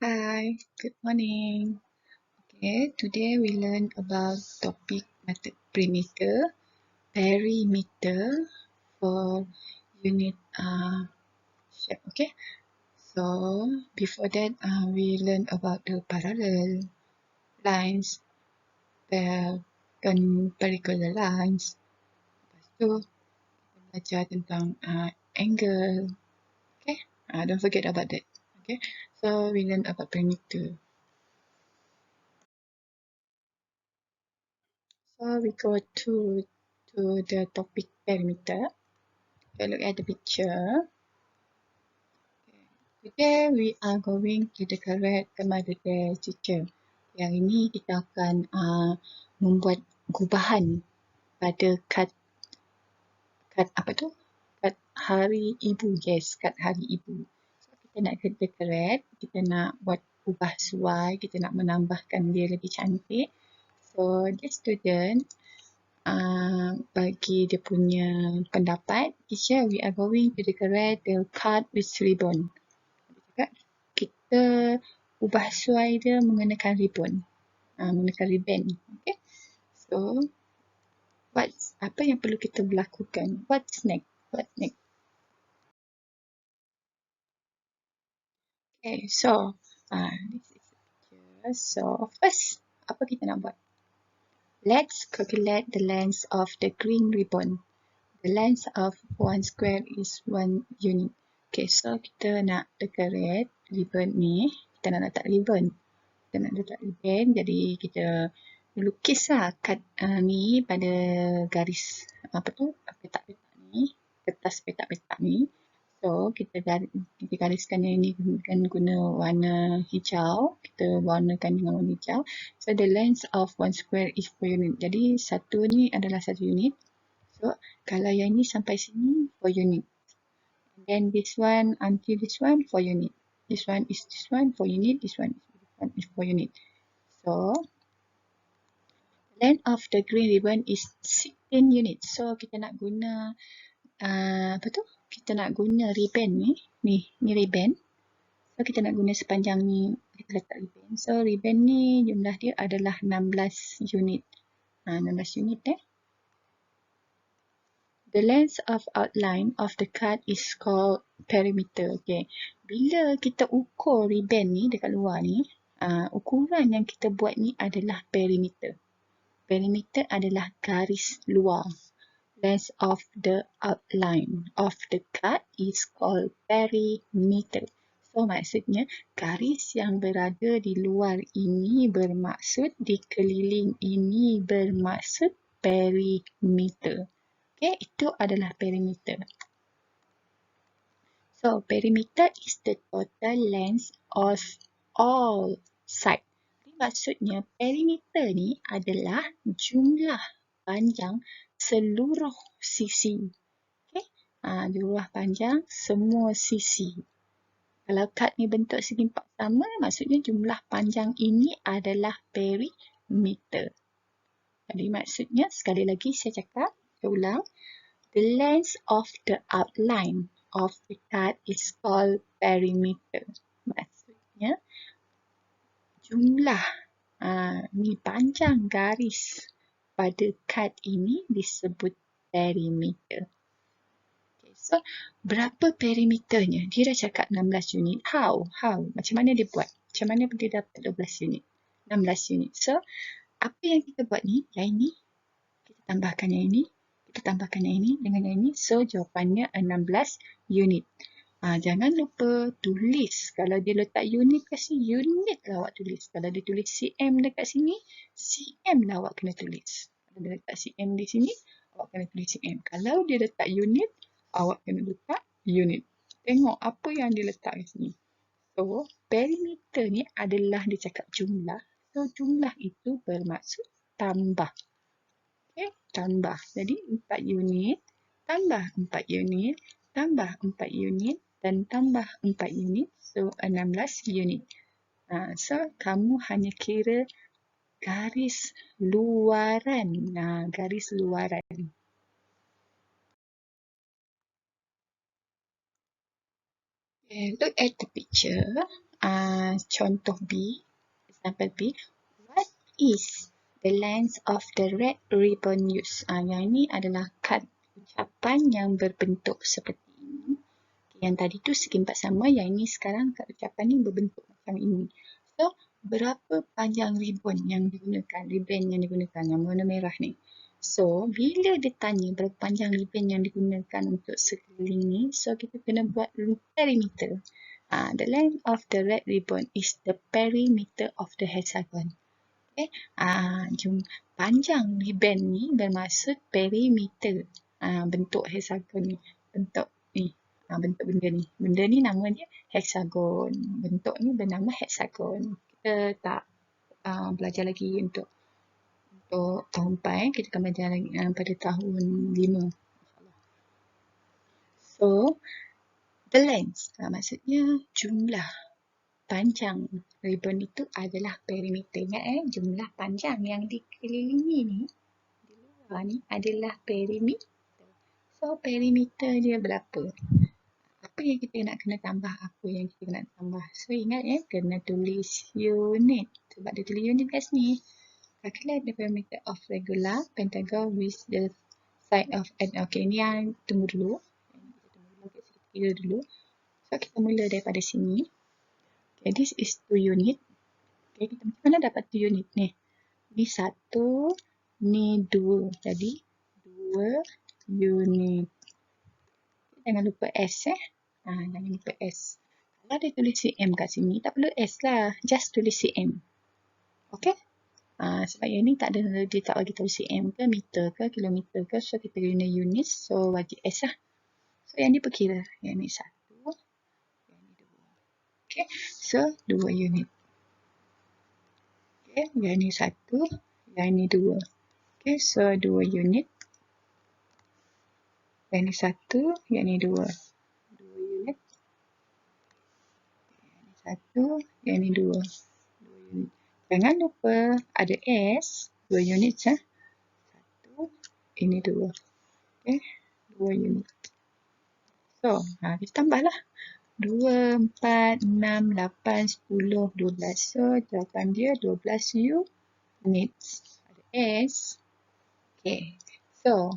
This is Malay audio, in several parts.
Hi, good morning. Okay, today we learn about topic method perimeter, perimeter for unit shape. Okay, so before that we learn about the parallel lines, dan perpendicular lines. Lepas tu kita belajar tentang angle. Okay, don't forget about that. Okay, so we learn about perimeter. So we go to the topic perimeter. Okay, look at the picture. Today we are going to decorate the mother day teacher. Yang ini kita akan membuat gubahan pada kad apa tu? Kad hari ibu. Yes, kad hari ibu. So kita nak decorate, kita nak buat ubah suai, kita nak menambahkan dia lebih cantik. So the student bagi dia punya pendapat, teacher, we are going to decorate the card with ribbon. Dia cakap, kita ubah suai dia menggunakan ribbon, menggunakan ribbon. Okay, so apa yang perlu kita lakukan? What's next? Okay, so this is the picture. So first, apa kita nak buat? Let's calculate the length of the green ribbon. The length of one square is 1 unit. Okay, so kita nak decorate ribbon ni. Kita nak letak ribbon. Jadi kita lukislah kad ni pada garis petak-petak ni, kertas petak-petak ni. So kita gariskan yang ini dengan guna warna hijau. Kita warnakan dengan warna hijau. So the length of one square is 4 unit. Jadi satu ni adalah 1 unit. So, kalau yang ni sampai sini, 4 unit. And then this one until this one, 4 unit. This one is this one, 4 unit. This one is 4 unit. So, length of the green ribbon is 16 units. So, kita nak guna, Kita nak guna ribbon ni. Ni ribbon. So, kita nak guna sepanjang ni. Kita letak ribbon. So, ribbon ni jumlah dia adalah 16 unit. 16 unit The length of outline of the card is called perimeter. Okay. Bila kita ukur ribbon ni dekat luar ni, ukuran yang kita buat ni adalah perimeter. Perimeter adalah garis luar. Length of the outline of the card is called perimeter. So maksudnya garis yang berada di luar ini bermaksud dikeliling ini bermaksud perimeter. Okay, itu adalah perimeter. So, perimeter is the total length of all sides. Maksudnya, perimeter ni adalah jumlah panjang seluruh sisi. Okay, jumlah panjang semua sisi. Kalau kad ni bentuk segi empat sama, maksudnya jumlah panjang ini adalah perimeter. Jadi maksudnya, sekali lagi saya cakap, saya ulang. The length of the outline of the card is called perimeter. Maksudnya, jumlah ni panjang garis pada kad ini disebut perimeter. Okay, so, berapa perimeternya? Dia dah cakap 16 unit. How? Macam mana dia buat? Macam mana dia dapat 12 unit? 16 unit. So, apa yang kita buat ni? Yang ini. Kita tambahkan yang ini. Kita tambahkan yang ini dengan yang ini. So, jawapannya 16 unit. Jangan lupa tulis. Kalau dia letak unit kat sini, unit lah awak tulis. Kalau dia tulis cm dekat sini, cm lah awak kena tulis. Kalau dia letak cm di sini, awak kena tulis cm. Kalau dia letak unit, awak kena letak unit. Tengok apa yang dia letak kat sini. So, perimeter ni adalah dia cakap jumlah. So, jumlah itu bermaksud tambah. Okay, tambah. Jadi 4 unit, tambah 4 unit, tambah 4 unit dan tambah 4 unit. So 16 unit. So kamu hanya kira garis luaran. Garis luaran. Okay, look at the picture. contoh B, example B. What is the length of the red ribbon used? Yang ini adalah kad ucapan yang berbentuk seperti ini. Yang tadi tu segi empat sama, yang ini sekarang kad ucapan ni berbentuk macam ini. So, berapa panjang ribbon yang digunakan, ribbon yang digunakan, yang warna merah ni. So, bila dia tanya berapa panjang ribbon yang digunakan untuk sekeliling ni, so kita kena buat perimeter. The length of the red ribbon is the perimeter of the hexagon. Okay. Panjang ribbon ni bermaksud perimeter. Bentuk hexagon ni. Bentuk ni. Bentuk benda ni. Benda ni nama dia hexagon. Bentuk ni bernama hexagon. Kita tak belajar lagi untuk tahun 4. Kita akan belajar lagi pada tahun 5. So, the length. Maksudnya jumlah panjang ribbon itu adalah perimeter. Ingat jumlah panjang yang dikelilingi ni, di luar ni adalah perimeter. So, perimeter dia berapa? Apa yang kita nak kena tambah? Apa yang kita nak tambah? So, ingat kena tulis unit. Sebab dia tulis unit kat sini. Calculate the perimeter of regular pentagon with the side of okay, ni yang tunggu dulu. Kita tunggu dulu, kita kira dulu. So, kita mula daripada sini. Okay, this is 2 unit. Okay, kita macam mana dapat 2 unit ni? Ni 1, ni 2. Jadi, 2 unit. Jangan lupa S jangan lupa S. Kalau dia tulis cm kat sini, tak perlu S lah. Just tulis cm. Okay? Sebab yang ni tak ada, dia tak bagi tahu cm ke, meter ke, kilometer ke. So, kita guna unit. So, wajib S lah. So, yang ni perkira. Yang ni 1. Yang ni 2. Okay? So, 2 unit. Okay? Yang ni 1. Yang ni 2. Okay? So, 2 unit. Yang ni 1. Yang ni 2. 2 unit. Yang ni 1. Yang ni 2. 2 unit. Jangan lupa ada S, 2 unit 1, ini 2. Okay, 2 unit. So, kita tambahlah. 2, 4, 6, 8, 10, 12. So, jawapan dia 12 units. Ada S. Okay, so,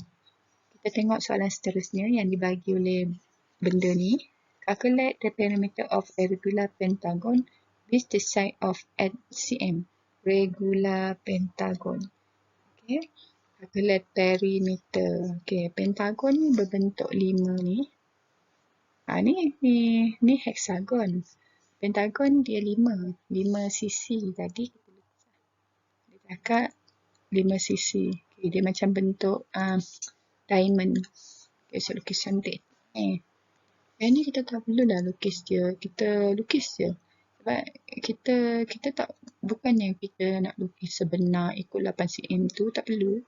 kita tengok soalan seterusnya yang dibagi oleh benda ni. Calculate the perimeter of a regular pentagon with the side of 8 cm. Regular pentagon. Okay. Calculate perimeter. Okay. Pentagon ni berbentuk 5 ni. Ni hexagon. Pentagon dia 5. 5 sisi. Jadi dia cakap 5 sisi. Okay. Dia macam bentuk diamond. Okay. So lukis cantik. Yang ni kita tak perlulah lukis dia. Kita lukis je. Sebab kita tak, bukannya kita nak lukis sebenar ikut 8 cm tu, tak perlu.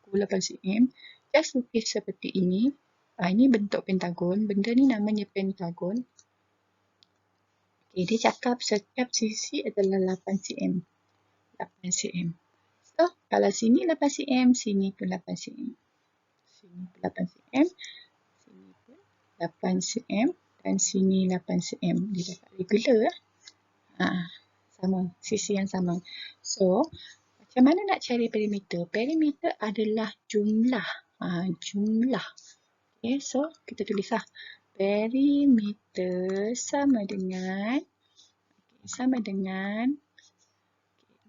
Ikut 8 cm. Just lukis seperti ini. Ini bentuk pentagon. Benda ni namanya pentagon. Okay, dia cakap setiap sisi adalah 8 cm. 8 cm. So, kalau sini 8 cm, sini pun 8 cm. Sini pun 8 cm. Sini pun 8 cm dan sini 8 cm. Dia dapat regular sama, sisi yang sama. So, macam mana nak cari perimeter? Perimeter adalah jumlah. Jumlah. Okay, so kita tulislah. Perimeter sama dengan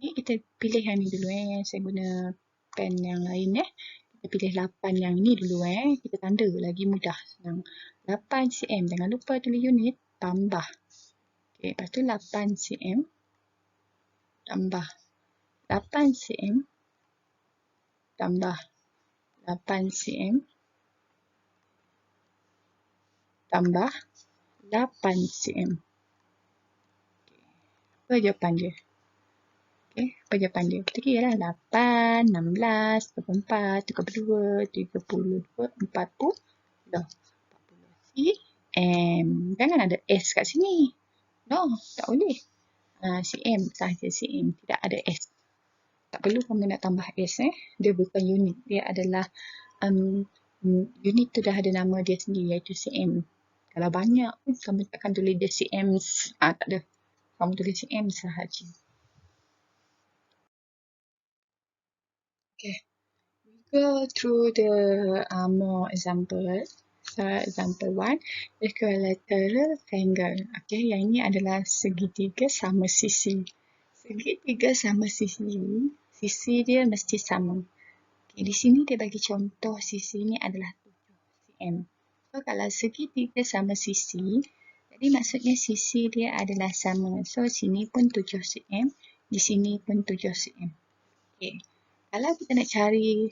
ni kita pilih yang ni dulu saya guna pen yang lain Kita pilih 8 yang ni dulu Kita tanda lagi mudah, senang. 8 cm, jangan lupa tulis unit, tambah. Okay, lepas tu 8 cm tambah 8 cm tambah 8 cm tambah 8 cm. Apa jawapan dia? Okay, apa jawapan dia? Kita kira lah 8, 16, 24, 32, 32, 40 cm. Jangan ada S kat sini. No, tak boleh. cm sahaja cm, tidak ada S. Tak perlu kamu nak tambah S Dia bukan unit, dia adalah unit tu dah ada nama dia sendiri iaitu cm. Kalau banyak pun kamu takkan tulis dia cm. Tak ada. kamu tulis cm sahaja. Okay. Go through the more example. So, example 1, equilateral triangle. Okay, yang ini adalah segitiga sama sisi. Segitiga sama sisi, sisi dia mesti sama. Okay, di sini dia bagi contoh sisi ni adalah 7 cm. So, kalau segitiga sama sisi, jadi maksudnya sisi dia adalah sama. So, sini pun 7 cm, di sini pun 7 cm. Okay. Kalau kita nak cari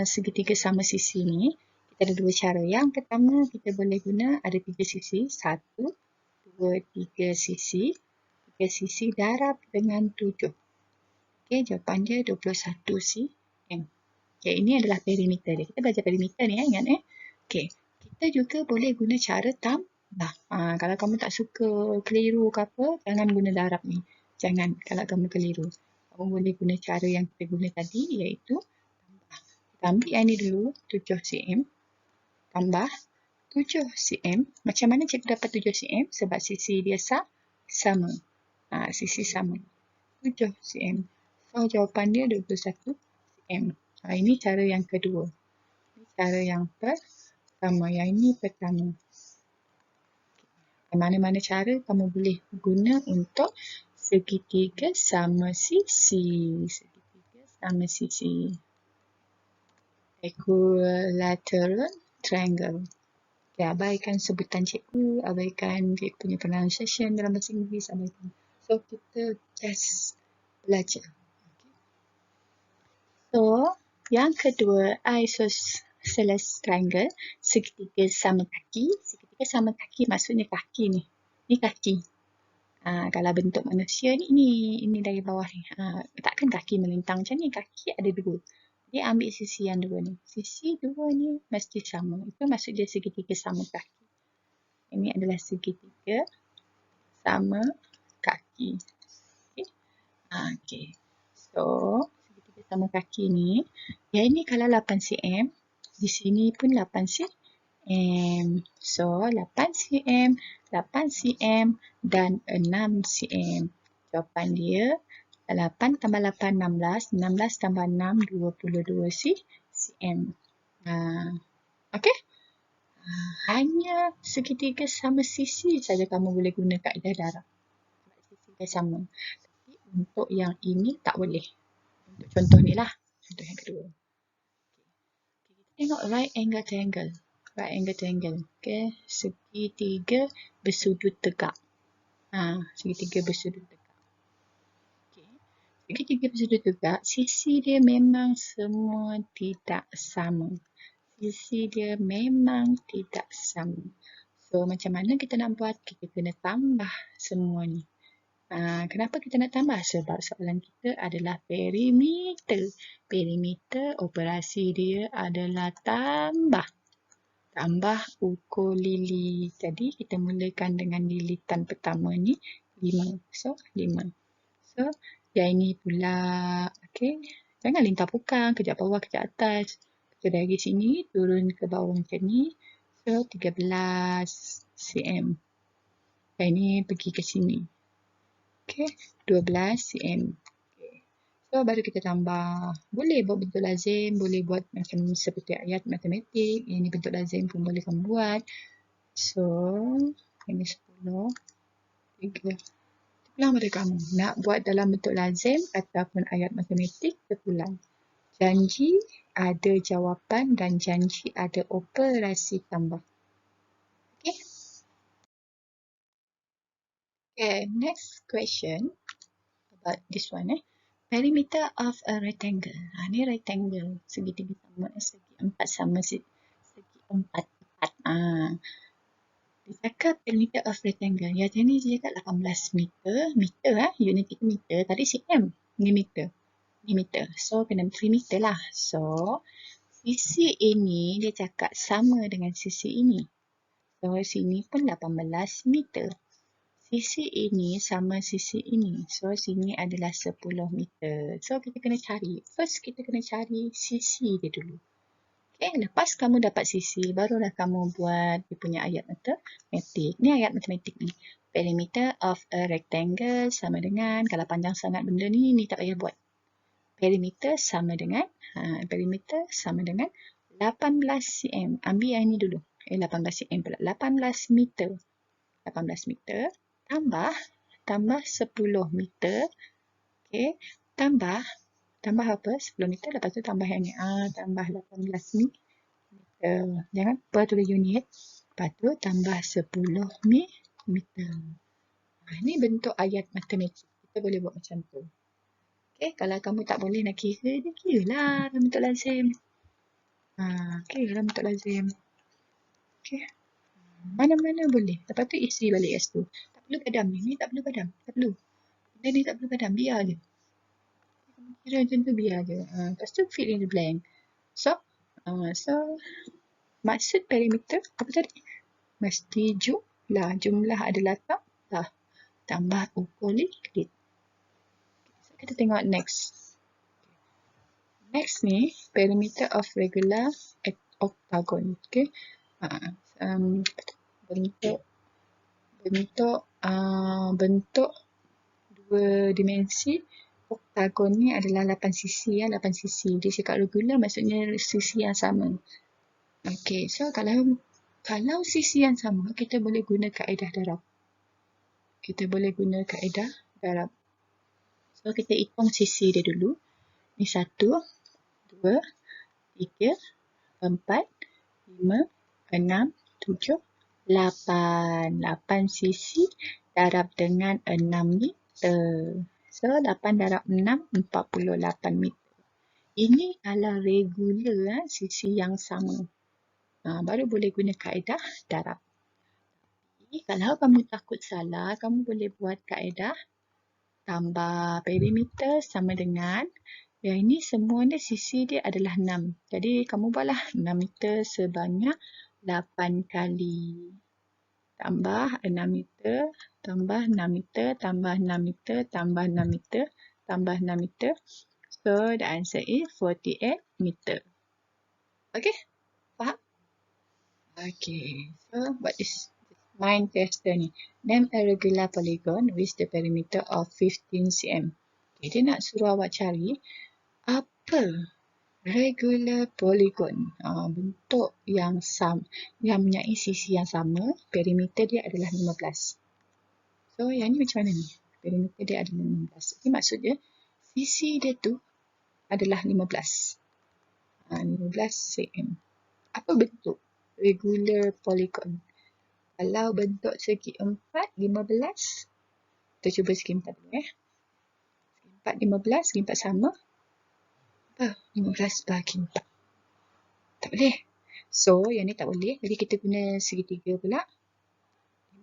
segitiga sama sisi ni, kita ada dua cara. Yang pertama, kita boleh guna ada 3 sisi. 1, 2, 3 sisi. 3 sisi darab dengan 7. Okey, jawapan dia 21 cm. Okey, ini adalah perimeter dia. Kita belajar perimeter ni, ingat Okey, kita juga boleh guna cara tambah. Kalau kamu tak suka keliru ke apa, jangan guna darab ni. Jangan kalau kamu keliru. Kamu boleh guna cara yang kita guna tadi, iaitu tambah. Kita ambil yang ni dulu, 7 cm. Tambah 7 cm. Macam mana cikgu dapat 7 cm? Sebab sisi dia sama. Sisi sama. 7 cm. So, jawapan dia 21 cm. Ini cara yang kedua. Ini cara yang pertama. Yang ini pertama. Mana-mana cara kamu boleh guna untuk segitiga sama sisi. Segitiga sama sisi. Equilateral triangle. Okay, abaikan sebutan cikgu, abaikan cikgu punya pronunciation dalam bahasa Inggeris, abaikan. So, kita just belajar. Okay. So, yang kedua, isosceles triangle, segitiga sama kaki. Segitiga sama kaki maksudnya kaki ni. Ni kaki. Kalau bentuk manusia ni, ini dari bawah ni. Takkan kaki melintang macam ni. Kaki ada dua. Dia ambil sisi yang dua ni. Sisi dua ni mesti sama. Itu maksud dia segitiga sama kaki. Ini adalah segitiga sama kaki. Okay. Okay. So, segitiga sama kaki ni. Yang ini kalau 8 cm. Di sini pun 8 cm. So, 8 cm, 8 cm dan 6 cm. Jawapan dia 8 tambah 8, 16. 16 tambah 6, 22 cm. Okey? Hanya segitiga sama sisi saja kamu boleh guna kaedah darab. Sisi dia sama. Tapi untuk yang ini tak boleh. Untuk contoh ni lah. Contoh yang kedua. Kita tengok right angle triangle. Right angle triangle. Okay. Segitiga bersudut tegak. Segitiga bersudut tegak. Segitiga bersudut tegak, sisi dia memang semua tidak sama. Sisi dia memang tidak sama. So, macam mana kita nak buat? Kita kena tambah semua ni. Kenapa kita nak tambah? Sebab soalan kita adalah perimeter. Perimeter operasi dia adalah tambah. Tambah ukur lili. Jadi, kita mulakan dengan lilitan pertama ni 5. So, 5. So, yang ini pula, okay. Jangan lintah pukang, kejap bawah, kejap atas. Kita dari sini turun ke bawah macam ni. So, 13 cm. Yang ini pergi ke sini. Okay, 12 cm. Okay. So, baru kita tambah. Boleh buat bentuk lazim, boleh buat macam seperti ayat matematik. Ini bentuk lazim pun boleh kamu buat. So, ini 10, 3. Terpulang pada kamu. Nak buat dalam bentuk lazim ataupun ayat matematik, terpulang. Janji ada jawapan dan janji ada operasi tambah. Okay. Okay, next question about this one. Perimeter of a rectangle. Ni rectangle. Segitiga sama, segi empat sama, segi empat. Dia cakap perimeter of rectangle. Yang tadi dia cakap 18 meter. Meter unit kita meter. Tadi cm. Ni meter. Ni meter. So, kena 3 meter lah. So, sisi ini dia cakap sama dengan sisi ini. So, sini pun 18 meter. Sisi ini sama sisi ini. So, sini adalah 10 meter. So, kita kena cari. First, kita kena cari sisi dia dulu. Okay, lepas kamu dapat sisi, barulah kamu buat dia punya ayat matematik. Ni ayat matematik ni. perimeter of a rectangle sama dengan, kalau panjang sangat benda ni tak payah buat. Perimeter sama dengan 18 cm. Ambil yang ni dulu. 18 cm pula. 18 meter. 18 meter tambah 10 meter. Okey. Tambah apa? 10 meter. Lepas tu tambah yang ni. Tambah 18 meter. Jangan lupa tulis unit. Lepas tu tambah 10 meter. Ini bentuk ayat matematik. Kita boleh buat macam tu. Okay, kalau kamu tak boleh nak kira, dia kira lah bentuk lazim. Kira lah bentuk lazim. Okay. Mana-mana boleh. Lepas tu isi balik kat situ. Tak perlu padam. Ni tak perlu padam. Tak perlu. Benda ni tak perlu padam. Biar je. Kira macam tu biar je. Lepas tu fill in the blank. So maksud perimeter apa tadi? Mesti jumlah adalah tambah ukur likit. So, kita tengok next. Next ni, perimeter of regular octagon. Okay. Bentuk dua dimensi octagon ni adalah 8 sisi. 8 sisi. Dia cakap regular maksudnya sisi yang sama. Okay. So, kalau sisi yang sama, kita boleh guna kaedah darab. So, kita hitung sisi dia dulu. Ni 1, 2, 3, 4, 5, 6, 7, 8. 8 sisi darab dengan 6 meter. So, 8 darab 6, 48 meter. Ini kalau regular sisi yang sama. Baru boleh guna kaedah darab. Kalau kamu takut salah, kamu boleh buat kaedah tambah perimeter sama dengan, yang ini semua ni sisi dia adalah 6. Jadi kamu buatlah 6 meter sebanyak 8 kali. Tambah 6 meter, tambah 6 meter, tambah 6 meter, tambah 6 meter, tambah 6 meter. So the answer is 48 meter. Okay? Faham? Okay. So what is mind tester ni? Name a regular polygon with the perimeter of 15 cm. Okay, dia nak suruh awak cari apa regular polygon. Bentuk yang sama, yang mempunyai sisi yang sama, perimeter dia adalah 15. So yang ni macam mana ni? Perimeter dia adalah 15. Ini maksudnya sisi dia tu adalah 15. 15 cm. Apa bentuk regular polygon? Kalau bentuk segi 4, 15. Kita cuba segi 4 dulu. Segi 4, 15. Segi 4 sama. 15 bagi 4. Tak boleh. So, yang ni tak boleh. Jadi, kita guna segitiga pula.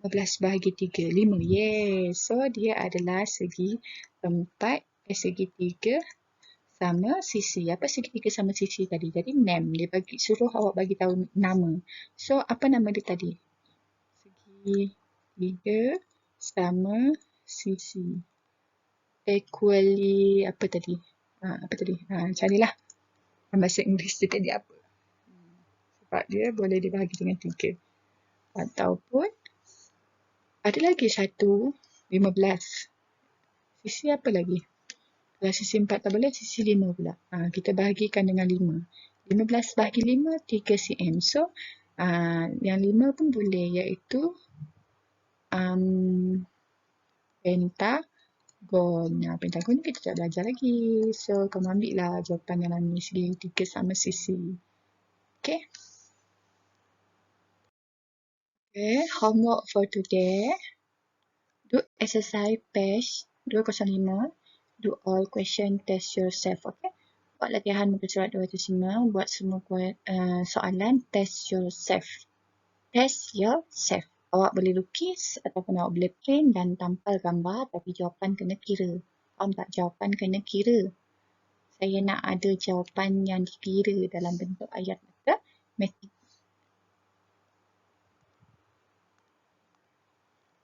15 bahagi 3. 5. Yes. So, dia adalah segi 4. Segitiga sama sisi. Apa segitiga sama sisi tadi? Jadi, name. Dia suruh awak bagi tahu nama. So, apa nama dia tadi? Segitiga sama sisi. Equally, apa tadi? Carilah bahasa Inggeris dia tadi apa. Sebab dia boleh dibahagi dengan 3. Ataupun ada lagi satu 15. Sisi apa lagi? Kalau sisi 4 tak boleh, sisi 5 pula. Kita bahagikan dengan 5. 15 bahagi 5, 3 cm. So, yang 5 pun boleh, iaitu pentagon. Pentagon kita tak belajar lagi. So, kamu ambil lah jawapan yang ni. Segi 3 sama sisi. Okay. Okay, homework for today. Do exercise page 205. Do all question, test yourself. Okay. Buat latihan muka surat 205. Buat semua soalan, test yourself. Test yourself. Awak boleh lukis ataupun awak boleh print dan tampal gambar, tapi jawapan kena kira. Faham tak? Jawapan kena kira. Saya nak ada jawapan yang dikira dalam bentuk ayat matematik.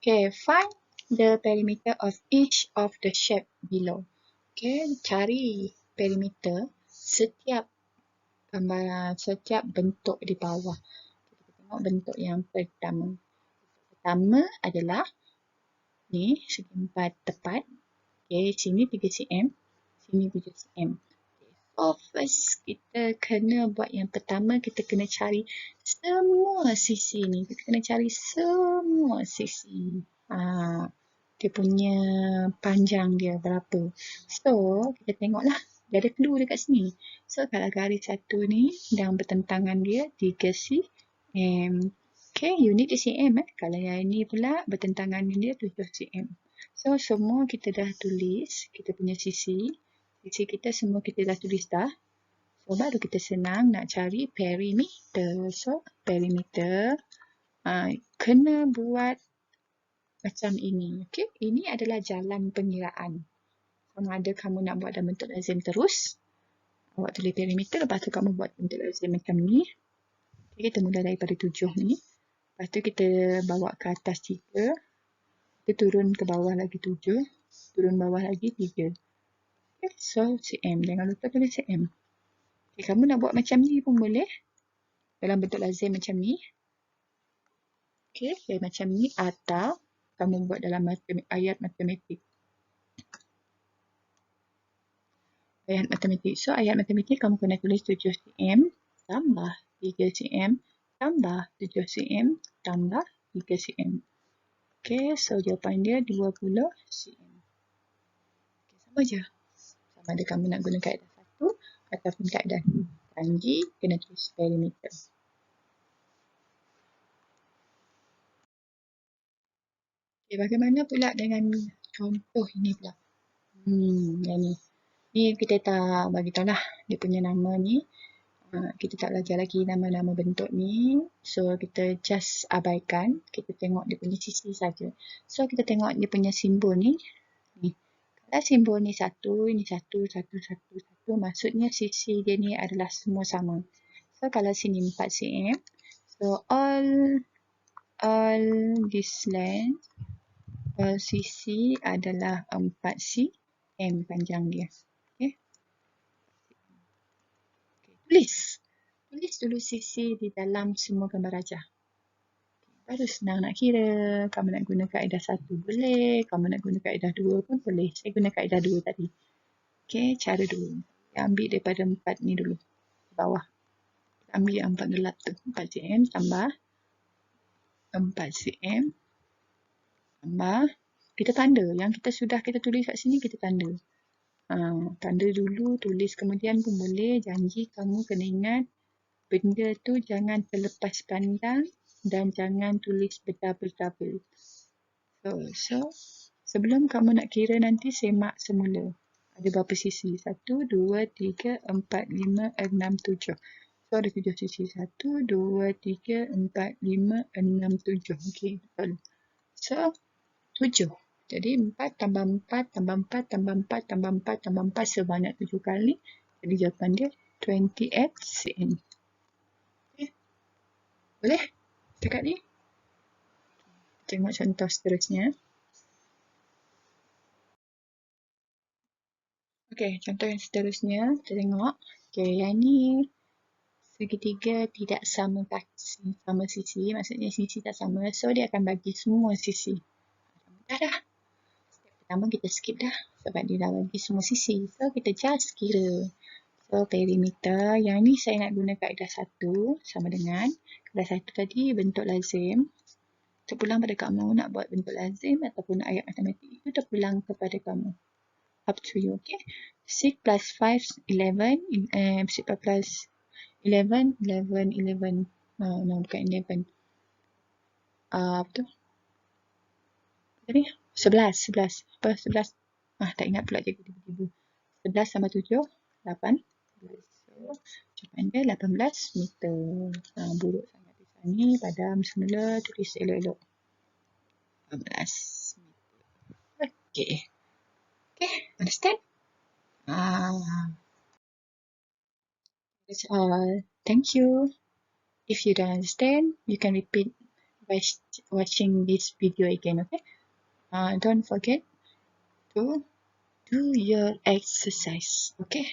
Okay, find the perimeter of each of the shape below. Okay, cari perimeter setiap bentuk di bawah. Kita tengok bentuk yang pertama. Pertama adalah Ni segi 4 tepat. Okay, sini 3 cm, sini 7 cm. So first kita kena buat yang pertama, kita kena cari semua sisi ni. Kita kena cari semua sisi. Dia punya panjang dia berapa. So kita tengoklah, dia ada clue dekat sini. So kalau garis satu ni dan bertentangan dia 3 cm. Okay, unit dia cm. Kalau yang ini pula bertentangan dia 7 cm. So semua kita dah tulis, kita punya sisi. Sisi kita semua kita dah tulis dah. So baru kita senang nak cari perimeter. So perimeter kena buat macam ini. Okay, ini adalah jalan pengiraan. Sama ada kamu nak buat dalam bentuk lazim terus, awak tulis perimeter, lepas tu kamu buat bentuk lazim macam ni. Okay, kita mula daripada 7 ni. Lepas tu kita bawa ke atas 3. Kita turun ke bawah lagi 7. Turun bawah lagi 3. Okay, so cm. Jangan lupa tulis cm. Okay, kamu nak buat macam ni pun boleh. Dalam bentuk lazim macam ni. Okay, macam ni. Atau kamu buat dalam ayat matematik. Ayat matematik. So, ayat matematik kamu kena tulis 7 cm tambah 3 cm tambah 7 cm tambah 3 cm. Okay, so jawapan dia 20 cm. Okay, sama je. Sama ada kamu nak guna kaedah 1 ataupun kaedah 2. Janji kena tulis perimeter. Okay, bagaimana pula dengan contoh ini pula? Yang ni. Ni kita tak bagi tahu lah dia punya nama ni. Kita tak belajar lagi nama-nama bentuk ni. So, kita just abaikan. Kita tengok dia punya sisi saja. So, kita tengok dia punya simbol ni. Kalau simbol ni satu, ini satu, satu, satu, satu. Maksudnya sisi dia ni adalah semua sama. So, kalau sini 4 cm. So, all this length, all sisi adalah 4 cm panjang dia. Tulis dulu sisi di dalam semua gambar rajah. Baru senang nak kira. Kamu nak guna kaedah 1 boleh. Kamu nak guna kaedah 2 pun boleh. Saya guna kaedah 2 tadi. Okay, cara 2. Ambil daripada 4 ni dulu. Bawah. Ambil yang 4 gelap tu. 4 cm tambah 4 cm tambah. Kita tanda. Yang kita tulis kat sini kita tanda. Tanda dulu, tulis kemudian pun boleh. Janji kamu kena ingat benda tu jangan terlepas pandang dan jangan tulis berdouble-double. So, sebelum kamu nak kira nanti semak semula. Ada berapa sisi? 1, 2, 3, 4, 5, 6, 7. So, ada 7 sisi. 1, 2, 3, 4, 5, 6, 7. Okay, betul. So, 7. Jadi 4 tambah 4 tambah 4 tambah 4 tambah 4 tambah 4 sebanyak 7 kali. Jadi jawapan dia 28 cm. Okay. Boleh? Dekat ni. Tengok contoh seterusnya. Okay, contoh yang seterusnya. Kita tengok. Okay, yang ni segitiga tidak sama sisi. Maksudnya sisi tak sama. So, dia akan bagi semua sisi. Dah. Pertama kita skip dah sebab dia dah bagi semua sisi. So, kita just kira. So, perimeter. Yang ni saya nak guna kaedah 1 sama dengan kaedah 1 tadi bentuk lazim. Terpulang pada kamu nak buat bentuk lazim ataupun ayat matematik. Itu terpulang kepada kamu. Up to you, okay? 6 plus 5, 11. 6 plus 11, 11. No, bukan 11. Apa tu? Tadi? 11. Apa 11? Tak ingat pula je tiba-tiba. 11 tambah 7, 8. So, jawapan dia 18 meter. Buruk sangat di sini. Padam semula, tulis elok-elok. 18 meter. Okay. Okay, understand? That's all. Thank you. If you don't understand, you can repeat by watching this video again, okay? Don't forget to do your exercise, okay?